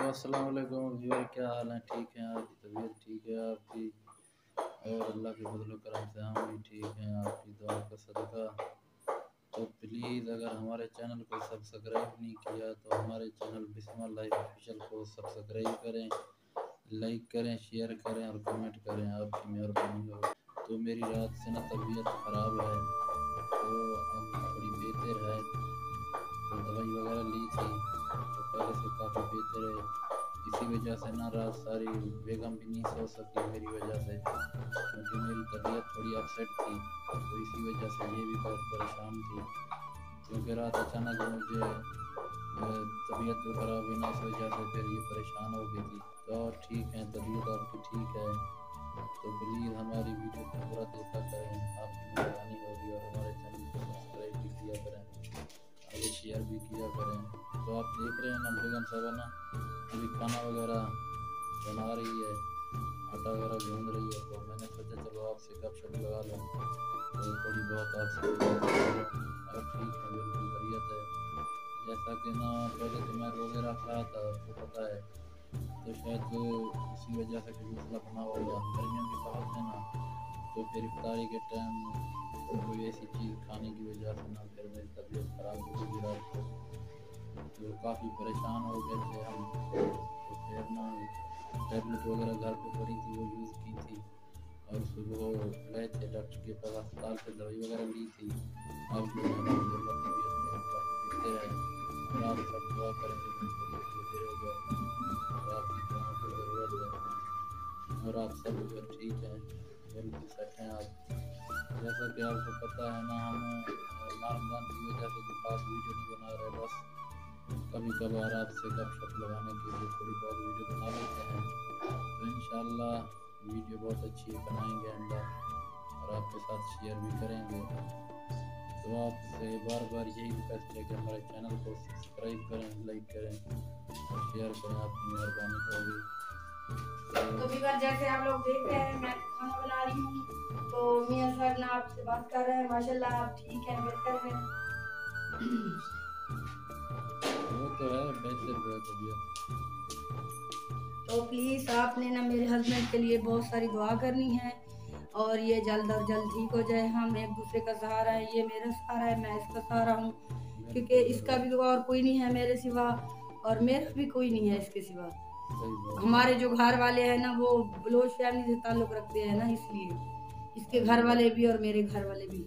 तो अस्सलाम वालेकुम व्यूअर, क्या हाल है? ठीक हैं? आपकी तबीयत ठीक है आपकी? और अल्लाह के फजल करम से हम भी ठीक हैं, आपकी दुआ का सदका। तो प्लीज़ अगर हमारे चैनल को सब्सक्राइब नहीं किया तो हमारे चैनल बिस्मिल्लाह लाइफ ऑफिशियल को सब्सक्राइब करें, लाइक करें, शेयर करें और कमेंट करें, आपकी मेहरबानी हो। तो मेरी रात से ना तबीयत ख़राब है, तो अब थोड़ी बेहतर है। तो दवाई वगैरह ली थी तो पहले से काफ़ी बेहतर है। इसी वजह से ना रात सारी बेगम भी नहीं सो सकी मेरी वजह से, क्योंकि मेरी तबीयत थोड़ी अपसेट थी। तो इसी वजह से ये भी बहुत परेशान थी, क्योंकि रात अचानक मुझे तबीयत भी ख़राब हुई ना, इस वजह से फिर ये परेशान हो गई थी। तो ठीक है, तबीयत आपकी ठीक है, तो प्लीज़ हमारी वीडियो को पूरा देखा करें, आपकी मेहरबानी होगी। और हमारे चैनल को सब्सक्राइब भी किया करें, आगे शेयर भी किया करें। तो आप देख रहे हैं ना बेगम साहब ना अभी खाना वगैरह बना रही है, आटा वगैरह गूंद रही है। तो मैंने सोचा चलो आपसे गपशप लगा लूँ, तो थोड़ी बहुत आपसे बात कर लूँ। और ठीक है, बिल्कुल बढ़िया है। जैसा कि ना पहले तो मैं रोज़े रख रहा था, आपको पता है, तो शायद इसी वजह से कोई मसला बना होगा। गर्मियों की बात है ना, तो फिर इफ्तारी के टाइम कोई ऐसी चीज़ खाने की वजह से ना फिर मेरी तबीयत ख़राब हो गई रात को। तो काफ़ी परेशान हो गए थे हम। तो फिर ना टैबलेट वगैरह घर पे पड़ी थी, वो यूज़ की थी। और सुबह गए थे डॉक्टर के पास, अस्पताल से दवाई वगैरह ली थी। अब जो है अल्हम्दुलिल्लाह तबीयत मेरी काफ़ी बेहतर है। और आप सब दुआ करेंगे मेरी तबीयत बेहतर हो जाए, और आपकी दुआओं की ज़रूरत है। और आप सब जो ठीक हैं, बिल्कुल सेट हैं आप। जैसा कि आपको पता है ना, हम रमज़ान की वजह से कोई खास वीडियो नहीं बना रहे, बस कभी कभार आपसे गपशप लगाने के लिए थोड़ी बहुत वीडियो बना लेते हैं। तो इंशाल्लाह वीडियो बहुत अच्छी बनाएंगे आइंदा, और आपके साथ शेयर भी करेंगे। तो आपसे बार बार यही रिक्वेस्ट है कि हमारे चैनल को सब्सक्राइब करें, लाइक करें और शेयर करें, आपकी मेहरबानी होगी। तो विवर जैसे आप लोग देख रहे हैं, मैं खाना बना रही हूँ। तो मियां साहब ना आपसे बात कर रहे हैं, माशाल्लाह आप ठीक हैं, बेहतर हैं। वो तो है बेहतर हुआ तबीयत। तो प्लीज़ आपने ना मेरे हस्बैंड के लिए बहुत सारी दुआ करनी है, और ये जल्द और जल्द ठीक हो जाए। हम एक दूसरे का सहारा है, ये मेरा सहारा है, मैं इसका सहारा हूँ, क्योंकि इसका भी और कोई नहीं है मेरे सिवा, और मेरा भी कोई नहीं है इसके सिवा। हमारे जो घर वाले हैं ना, वो बलोच फैमिली से ताल्लुक रखते हैं ना, इसलिए इसके घर वाले भी और मेरे घर वाले भी।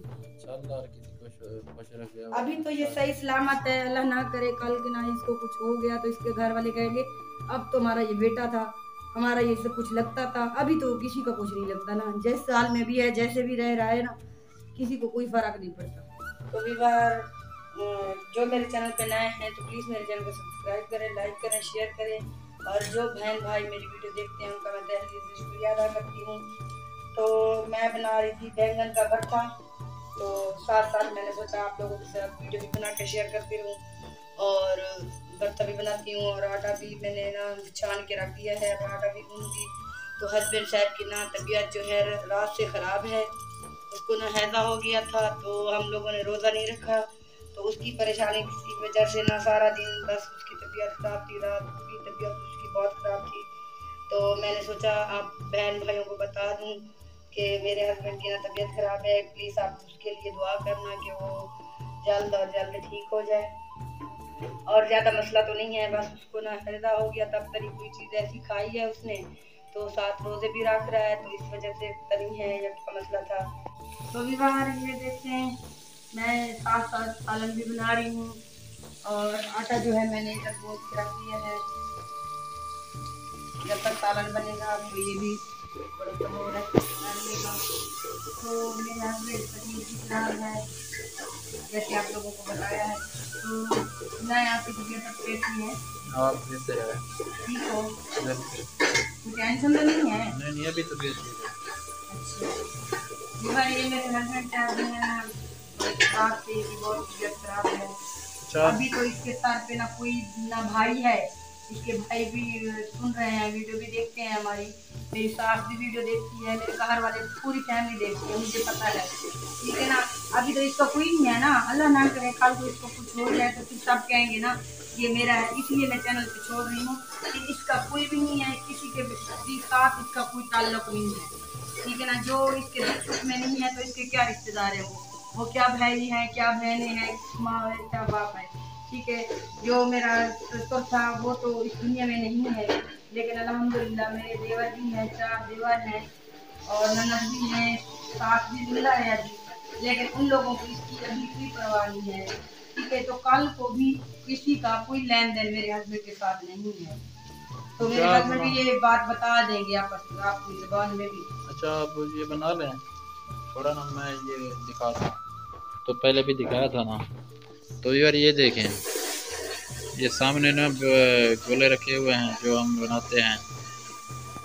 अभी तो ये सही सलामत है, अल्लाह ना करे कल के ना इसको कुछ हो गया तो इसके घर वाले कहेंगे अब तो हमारा ये बेटा था, हमारा ये सब कुछ लगता था। अभी तो किसी का कुछ नहीं लगता ना, जिस साल में भी है, जैसे भी रह रहा है ना, किसी को कोई फर्क नहीं पड़ता। तो विवार जो मेरे चैनल पे नए हैं तो प्लीज़ मेरे चैनल को सब्सक्राइब करें, लाइक करें, शेयर करें। और जो बहन भाई मेरी वीडियो देखते हैं उनका मैं तहे दिल से शुक्रिया अदा करती हूँ। तो मैं बना रही थी बैंगन का भरता, तो साथ साथ मैंने सोचा आप लोगों के साथ वीडियो भी बना के शेयर करती रहूँ, और भरता भी बनाती हूँ। और आटा भी मैंने ना छान के रख दिया है, अब आटा भी गूंदी। तो हस्बैंड साहब की ना तबीयत जो है रात से ख़राब है, उसको ना हैज़ा हो गया था, तो हम लोगों ने रोज़ा नहीं रखा। तो उसकी परेशानी की वजह से ना सारा दिन बस उसकी तबीयत ख़राब थी, रात की तबीयत उसकी बहुत ख़राब थी। तो मैंने सोचा आप बहन भाइयों को बता दूं कि मेरे हस्बैंड की ना तबीयत ख़राब है, प्लीज़ आप उसके लिए दुआ करना कि वो जल्द और जल्द ठीक हो जाए। और ज़्यादा मसला तो नहीं है, बस उसको ना हैज़ा हो गया, तब तरी कोई चीज़ ऐसी खाई है उसने, तो साथ रोज़े भी रख रहा है, तो इस वजह से तरी है या क्या मसला था। तो विवाह ये देखते हैं, मैं साथ साथ सालन भी बना रही हूँ, और आटा जो है मैंने इधर गूंथ के रख दिया है। जब तक सालन बनेगा तो ये भी थोड़ा सा हो रहा है। तो मेरा हस्बैंड तबीयत भी खराब है, जैसे आप लोगों को बताया है। तो मैं आपकी तबीयत कैसी है? आप बेहतर है, ठीक हो? टेंशन तो नहीं है? नहीं अभी तबीयत ठीक है। अच्छा, ये मेरे हस्बैंड रात से बहुत तबीयत खराब है। अभी तो इसके सर पे ना कोई ना भाई है, इसके भाई भी सुन रहे हैं, वीडियो भी देखते हैं हमारी, मेरी सास भी वीडियो देखती है, मेरे घर वाले पूरी फैमिली देखती है, मुझे पता है, ठीक है ना। अभी तो इसका कोई नहीं है ना, अल्लाह ना करे कल को इसको कुछ हो जाए तो फिर सब कहेंगे ना ये मेरा है, इसलिए मैं चैनल पे छोड़ रही हूँ कि इसका कोई भी नहीं है, किसी के भी साथ इसका कोई ताल्लुक नहीं है, ठीक है ना। जो इसके दुख सुख में नहीं है तो इसके क्या रिश्तेदार है, वो क्या भाई है, क्या बहने हैं, माँ है, क्या बाप है, ठीक है। जो मेरा ससुर था वो तो इस दुनिया में नहीं है, लेकिन अल्हम्दुलिल्लाह मेरे देवर भी हैं, 4 देवर हैं और ननद भी हैं, सास भी जिंदा है अभी, लेकिन उन लोगों को इसकी अभी कोई परवाह नहीं है, ठीक है। तो कल को भी किसी का कोई लेन देन मेरे हस्बैंड के साथ नहीं है, तो मेरे अच्छा आप हस्बैंड भी ये बात बता देंगे आपस में, आपकी जुबान में भी। अच्छा आप ये बना लें, थोड़ा ना मैं ये दिखाता हूँ, तो पहले भी दिखाया था ना। तो यार ये देखें, ये सामने ना गोले रखे हुए हैं जो हम बनाते हैं,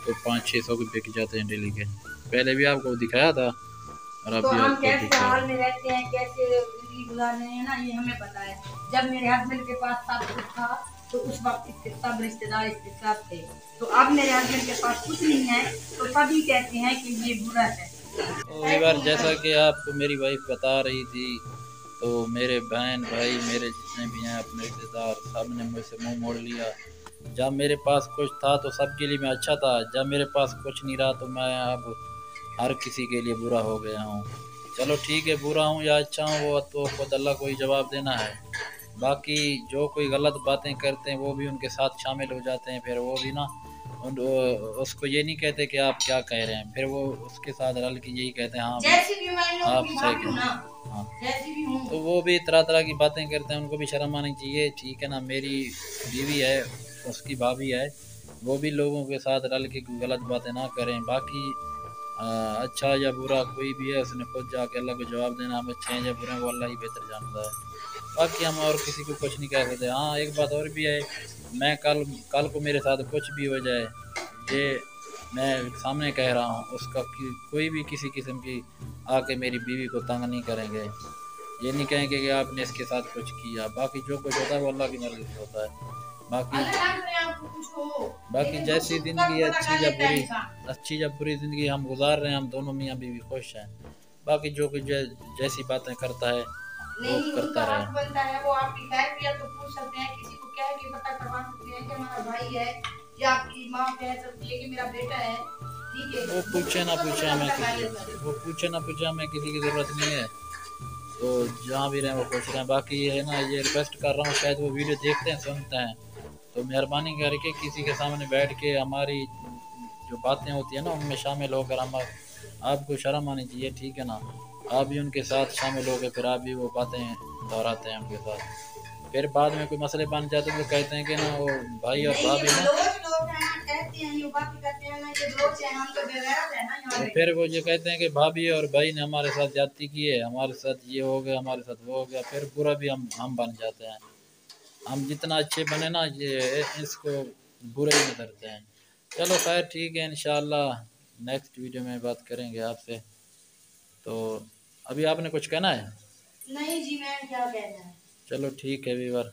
तो 500-600 के बिक जाते हैं डेली के। पहले भी आपको दिखाया था और तो अभी हम आपको कैसे दिखा हाल रहा में रहते हैं, कैसे जिंदगी गुजार रहे हैं ना, ये हमें पता है। जब मेरे हस्बैंड के पास सब कुछ था तो उस वक्त इसके सब रिश्तेदार इसके साथ थे, तो अब मेरे हस्बैंड के पास कुछ नहीं है तो सभी कहते हैं कि ये बुरा है। तो एक बार जैसा कि आपको मेरी वाइफ बता रही थी, तो मेरे बहन भाई मेरे जितने भी हैं अपने रिश्तेदार, सब ने मुझसे मुंह मोड़ लिया। जब मेरे पास कुछ था तो सबके लिए मैं अच्छा था, जब मेरे पास कुछ नहीं रहा तो मैं अब हर किसी के लिए बुरा हो गया हूँ। चलो ठीक है, बुरा हूँ या अच्छा हूँ वो तो खुद अल्लाह को ही जवाब देना है। बाकी जो कोई गलत बातें करते हैं वो भी उनके साथ शामिल हो जाते हैं, फिर वो भी ना उसको ये नहीं कहते कि आप क्या कह रहे हैं, फिर वो उसके साथ रल के यही कहते हैं हाँ जैसी भी मैं आप की सही भाभी हूँ कह ना, रहे हैं। हाँ, जैसी भी हूँ। तो वो भी तरह तरह की बातें करते हैं, उनको भी शर्म आनी चाहिए, ठीक है ना। मेरी बीवी है, उसकी भाभी है, वो भी लोगों के साथ रल के गलत बातें ना करें। बाकी अच्छा या बुरा कोई भी है उसने खुद जाके अल्लाह को जवाब देना, हम अच्छे हैं या बुरे हैं वो अल्लाह ही बेहतर जानता है। बाकी हम और किसी को कुछ नहीं कह सकते। हाँ एक बात और भी है, मैं कल कल को मेरे साथ कुछ भी हो जाए, ये मैं सामने कह रहा हूँ, उसका कोई भी किसी किस्म की आके मेरी बीवी को तंग नहीं करेंगे, ये नहीं कहेंगे कि आपने इसके साथ कुछ किया। बाकी जो कुछ होता है वो अल्लाह की मर्जी से होता है। बाकी बाकी जैसी ज़िंदगी अच्छी या बुरी, अच्छी या बुरी ज़िंदगी हम गुजार रहे हैं, हम दोनों मियाँ बीवी खुश हैं। बाकी जो कुछ जैसी बातें करता है वो नहीं, करता उनका रहे। हक बनता है, वो आपकी खैर भी तो पूछ सकते हैं, किसी को कह के पता करवा सकते हैं कि हमारा भाई है, या आपकी माँ कह सकती है कि मेरा बेटा है, ठीक है। वो पूछे ना पूछे हमें किसी, वो पूछे ना पूछे हमें किसी की ज़रूरत नहीं है। तो जहाँ भी रहें वो खुश रहें। बाकी ये है ना, ये रिक्वेस्ट कर रहा हूँ, शायद वो वीडियो देखते हैं सुनते हैं, तो मेहरबानी करके किसी के सामने बैठ के हमारी जो बातें होती है ना उनमें शामिल होकर हम, आपको शर्म आनी चाहिए, ठीक है ना। आप भी उनके साथ शामिल हो गए, फिर आप भी वो बातें दोहराते हैं उनके साथ, फिर बाद में कोई मसले बन जाते हैं तो कहते हैं कि ना वो भाई और भाभी ना, तो फिर वो ये कहते हैं कि भाभी और भाई ने हमारे साथ ज्यादती की है, हमारे साथ ये हो गया, हमारे साथ वो हो गया, फिर बुरा भी हम बन जाते हैं। हम जितना अच्छे बने ना ये इसको बुरे ही नजरते हैं। चलो खैर ठीक है, इंशाल्लाह नेक्स्ट वीडियो में बात करेंगे आपसे। तो अभी आपने कुछ कहना है? नहीं जी, मैं क्या कहना है। चलो ठीक है व्यूअर।